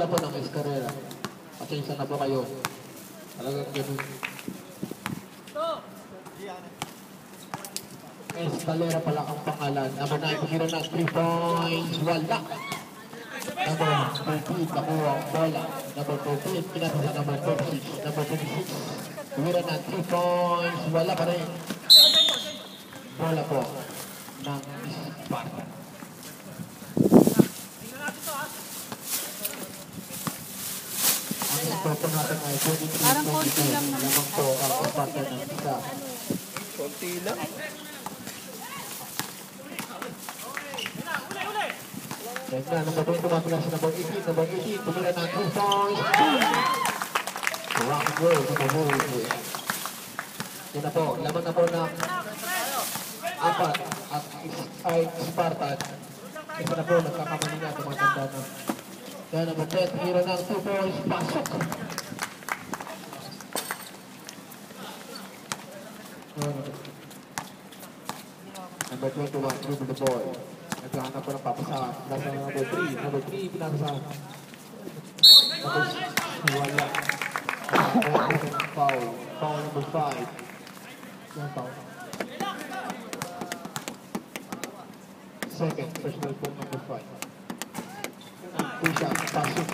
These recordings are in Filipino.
bola po ng Escarrera. Pasensya na po kayo. Talagang ganun. Escalera pala ang pangalan. Number 9, kumira na 3 points. Wala. Number 13, nakuha ang bola. Number 14, pinasa sa number 36. Number 26, kumira na 3 points. Wala pa rin. Bola po ng Sparta. Ang score po natin ay 23-22. Parang konti lang naman. Lamang po ang Sparta ng isa. Konti lang. Right na, number 20, tumapila sa number 18. Number 18, tumila na 2 points. Rock and roll, number 4. Yan na po, laman na po ng 4 at ay Spartan. Isa na po, nagkakamali nga, tumatanda na. Yan, number 10, hero ng 2 points, pasok. Number 21, dribble the ball. Naghahanap po ng papasahan. Nasa number 3. Number 3, pinapasahan. Number 6, wala. Foul. Foul number 5. Yan, foul. Second, personal foul number 5. Two shot, pasok.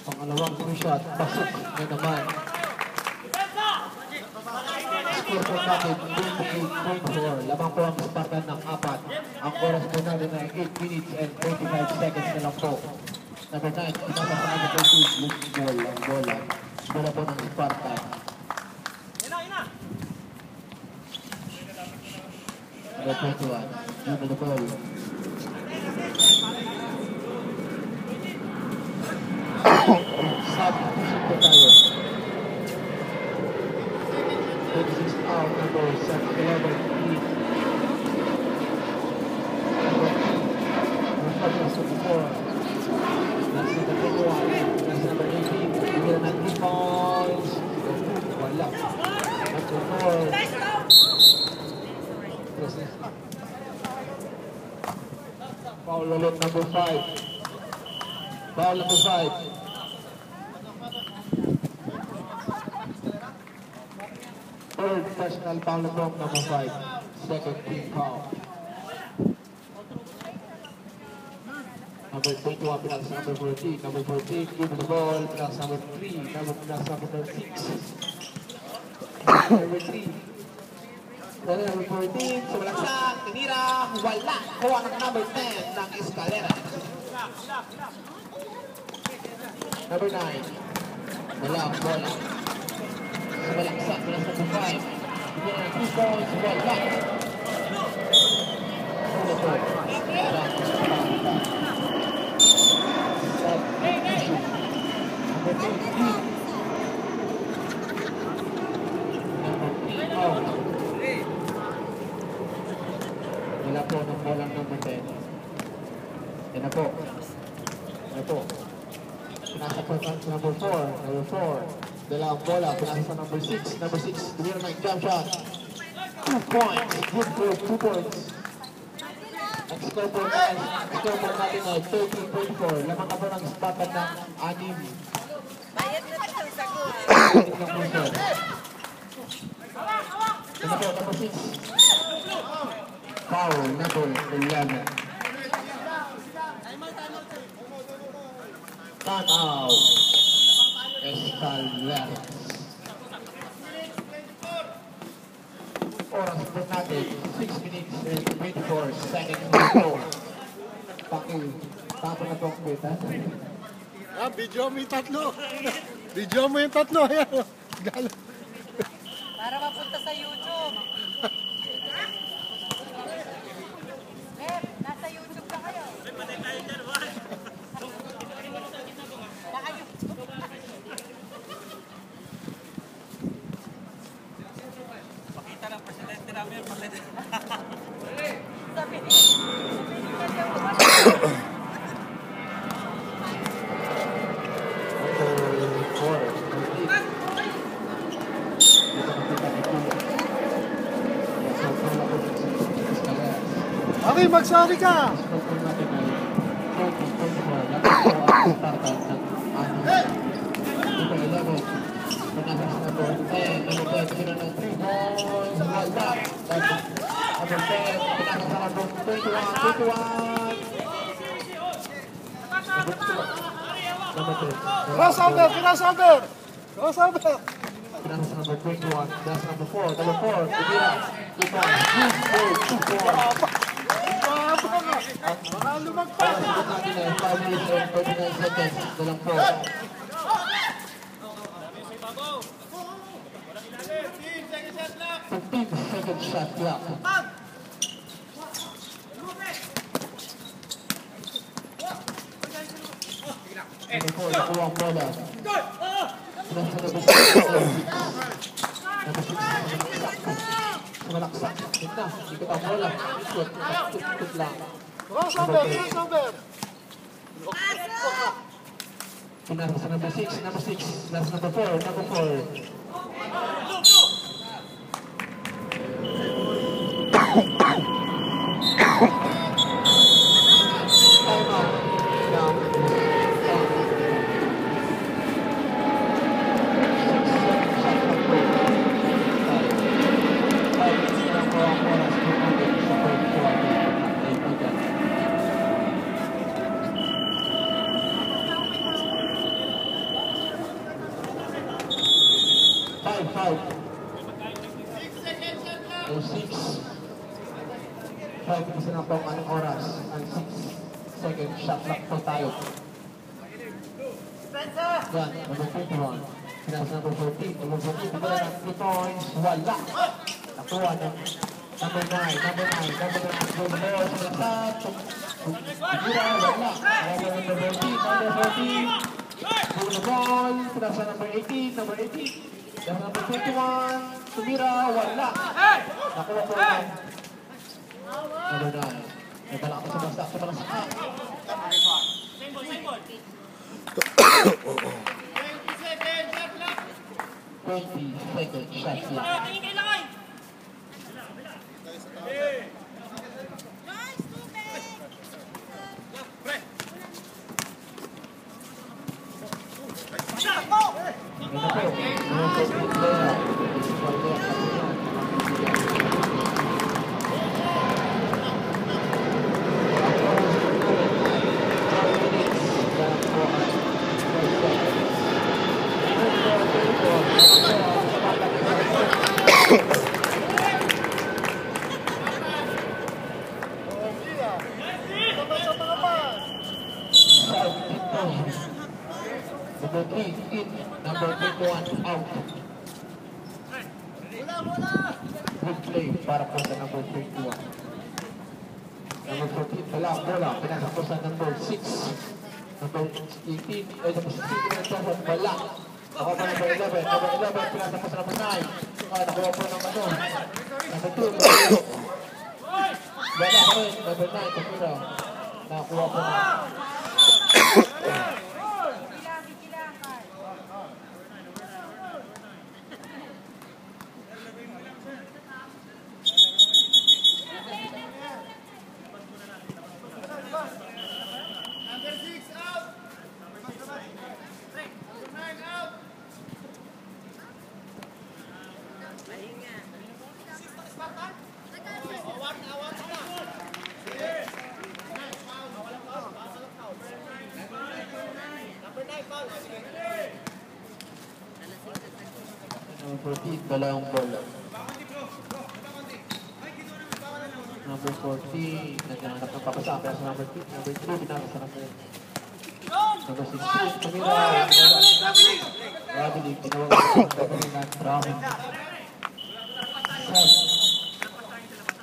Pangalawang two shot, pasok. Yan naman. Score po natin, 28.4. Lamang po ang Spartan ng 4. Ang oras po natin ay 8 minutes and 25 seconds na lang po. Number 9, pinasa sa number 13, looking ball ang bola. Bola po ng Spartan. Number 21, dribble the ball. Substitution po tayo. 26 out, number 7, 11, 8. Number 4. That's number 21. That's number 18. Bigyan na 3 points. Wala. Number 4. Foul ulit, number 5. Foul number 5. Third personal foul from number 5. Second team foul. Number 21, pinasa number 14. Number 14, give the ball. Pinasa number 3. Pinasa number 6. Number 3. Number 14, sumalaksak, tinira, wala. Kuha ng number 10 ng Escalera. Number 9. Wala ang bola. Sumalaksak, pinasa number 5. Bigyan ng 2 points, wala. Number 15. Number 3 out. Wala po ng bolang number 10. Yan na po. Yan po. Pinasa po sa number 4. Number 4. Dala ang bola. Pinasa sa number 6. Number 6. Tumira na yung jump shot. 2 points. Good for 2 points. Ang score po natin ay 30-24. Lamang ka po ng Spartan ng 6. Bayad na ito sa sagot. Yan na po. Number 6. Foul number 11. Time out. Escalera. Oras po natin, 6 minutes and 24 seconds to go. Tapo na po ang kita. Video mo yung tatlo. Video mo yung tatlo. Ayan. Para mapunta sa YouTube. Nasa YouTube ka kayo. Naka YouTube. Pakita lang, presidente namin. Sabi ni Rocky, mag-sorry ka! Score po natin ay 20-24. Lapit po ang starter ng number 11. Pinasa sa number 10. Number 10, sila ng 3 balls. Wala. Number 10, pinasa sa number 21. Number 10. Crossover! Crossover! Crossover! Pinasa sa number 21. Pinasa sa number 4. Number 4, Ibira. Ito, 2-4. Mga lumagpas! Para sa natin ay 5 minutes and 39 seconds na lang po. 15-second shot clock. Number 4, nakuha ang bola. Pinasa sa number 6. Number 6, sumalaksak. Tignan, ikot ang bola. Ikot lang. Crossover! Crossover! Pinasa sa number 6, number 6, nasa number 4, number 4. Time out. Now, 5 kasi na po ang anong oras. And 6 second shot clock po tayo. Yan, number 21. Pinasa number 14. Number 14, pagkala ng 3 points. Wala. Nakuha ng number 9. Number 9. Number 9. Go the ball. Sumasat. Pagkira. Wala. Number 14. Number 14. Go the ball. Pinasa number 18. Number 18. Pinasa number 21. Tumira. Wala. Nakuha po ng number 9. May bala ko sa basta. Sa bala sa up. 20-second shot clock. Number 3, in. Number 21, out. Good play para po sa number 21. Number 14, bola. Pinasa po sa number 6. Number 18, number 16, wala. Ako pa number 11. Number 11, pinasa po sa number 9. Nakuha po ng ano. Number 2, wala ko rin. Number 9, Takira. Nakuha po na. Number 14, dalawang bola. Number 14, naghanap ng papasapin sa number 3. Number 3, binasa sa number 16. Tumira. Rabili, tinawag sa number 9. Brahman. Set.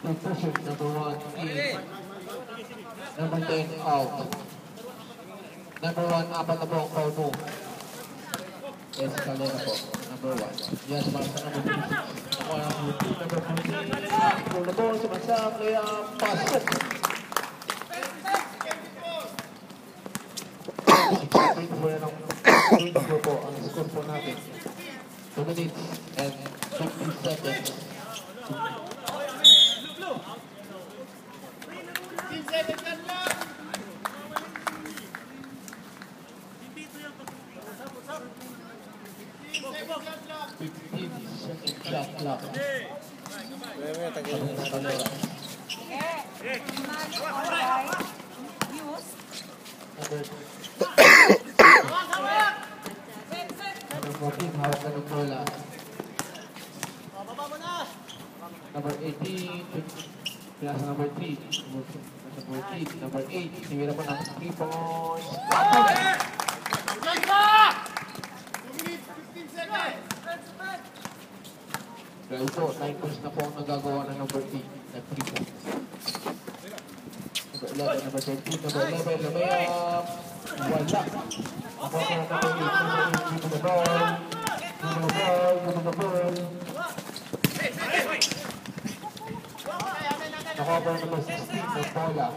Precision, number 1, in. Number 10, out. Number 1, apat na po ang foul mo. Escalera po. Number 1. Yes, para sa number 26. Ako ang number 14. Pull the ball, sumasang, kaya pasok. 24 po ang score po natin. 2 minutes and 50 seconds. 15 second shot clock. May tagilin na natin. Number 14, hawak na ng bola. Number 18, pinasa number 3. Number 14, number 8, sinira pa ng 3 points. Dahil po, 9 points na po ang nagagawa ng number 8 na 3 points. Number 11, number 13, number 11, lamayap. Wala. Ako po ang number 8, give me the ball. Give me the ball, give me the ball. Ako po ang number 16, ng bola.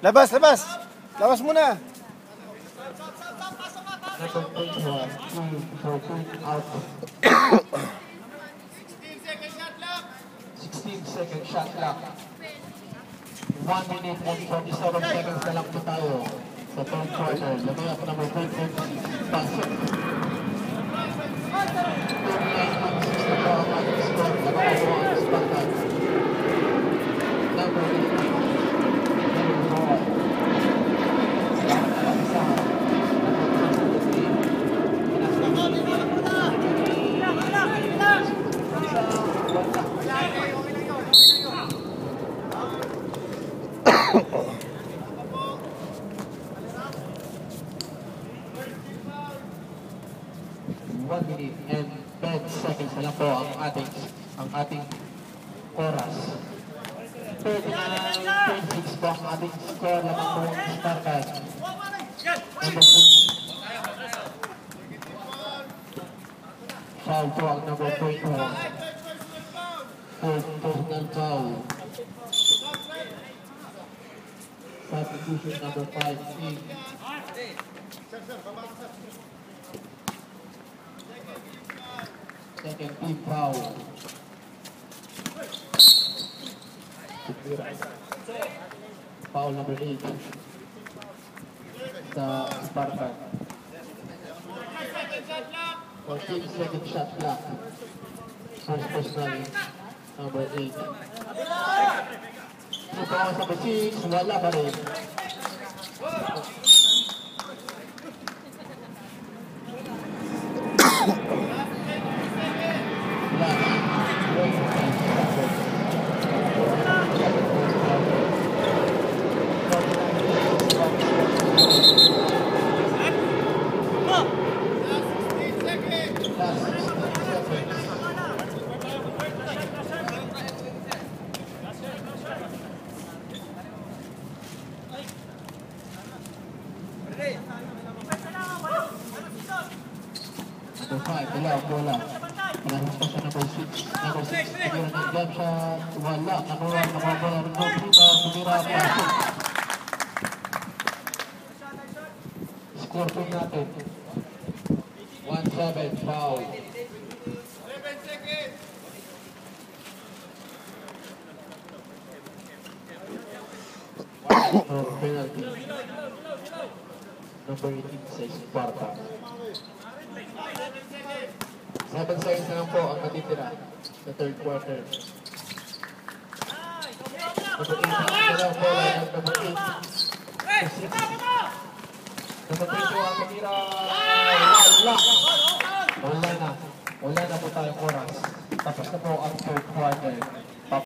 Labas, labas! Labas muna! Number 21, 2 out. 16-second shot clock. 1 minute and 47 seconds na lang po tayo sa third quarter. Lamay ako number 20, pasok. 39-6 na po ang ating score. Lamay ako ang Spartan. Number 18. And 10 seconds na lang po ang ating oras. 39-26 po ang ating score lamang po ang Spartan. Number 6. Foul po ang number 21. Fourth personal foul. Substitution number 5 in. Second team foul. Foul number 8 sa Spartan. 14-second shot clock. First personal number 8. Ito sa 6, wala pa rin. Number 5, bola. Pinahos pa siya number 6. Number 6, siguro ng jump shot. Wala. Number 1, nakabola rin po. Sumira pa. Score po natin. 1-7, foul. 11 seconds! Penalty. Number 18 sa Sparta. 7 seconds na lang po ang natitira sa third quarter. Number 18 na lang po ng number 8. Number 22 ang natira. Wala na po tayong oras. Tapos na po ang third quarter.